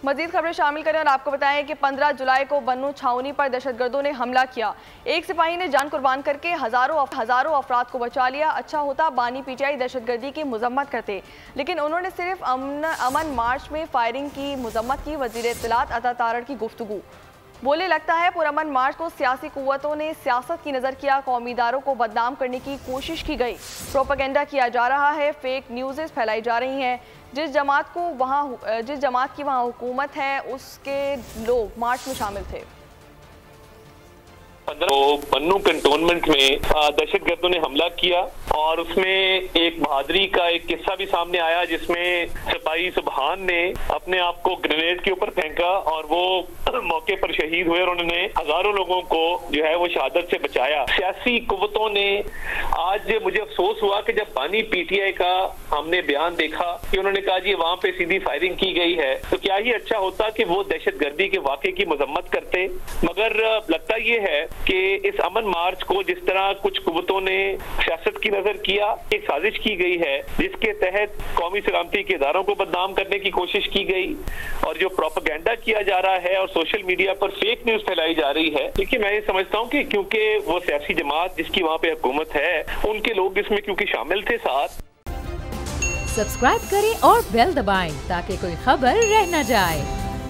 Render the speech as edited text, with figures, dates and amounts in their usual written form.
मजीद खबरें शामिल करें और आपको बताएं कि 15 जुलाई को बन्नू छावनी पर दहशतगर्दों ने हमला किया। एक सिपाही ने जान कुर्बान करके हजारों अफराद को बचा लिया। अच्छा होता बानी पीटीआई दहशतगर्दी की मजम्मत करते, लेकिन उन्होंने सिर्फ अमन मार्च में फायरिंग की मजम्मत की। वजीर इत्तलात अता तारड़ की गुफ्तगू बोले, लगता है पुरअमन मार्च को सियासी कुव्वतों ने सियासत की नज़र किया। कौमी इदारों को बदनाम करने की कोशिश की गई, प्रोपेगेंडा किया जा रहा है, फेक न्यूज़ फैलाई जा रही हैं। जिस जमात की वहाँ हुकूमत है उसके लोग मार्च में शामिल थे। बन्नू कंटोनमेंट में दहशतगर्दों ने हमला किया और उसमें एक बहादुरी का एक किस्सा भी सामने आया, जिसमें सिपाही सुबहान ने अपने आप को ग्रेनेड के ऊपर फेंका और वो मौके पर शहीद हुए और उन्होंने हजारों लोगों को जो है वो शहादत से बचाया। सियासी कुव्वतों ने आज मुझे अफसोस हुआ कि जब बानी पीटीआई का हमने बयान देखा कि उन्होंने कहा जी वहां पे सीधी फायरिंग की गई है, तो क्या ही अच्छा होता कि वो दहशतगर्दी के वाक़े की मजम्मत करते। मगर लगता ये है कि इस अमन मार्च को जिस तरह कुछ कुव्वतों ने सियासत की नजर किया, एक साजिश की गई है जिसके तहत कौमी सलामती के इदारों को बदनाम करने की कोशिश की गई और जो प्रोपेगेंडा किया जा रहा है और सोशल मीडिया पर फेक न्यूज फैलाई जा रही है। देखिए, मैं ये समझता हूँ कि क्योंकि वो सियासी जमात जिसकी वहाँ पे हुकूमत है, उनके लोग इसमें क्योंकि शामिल थे साथ। सब्सक्राइब करें और बेल दबाएं ताकि कोई खबर रह न जाए।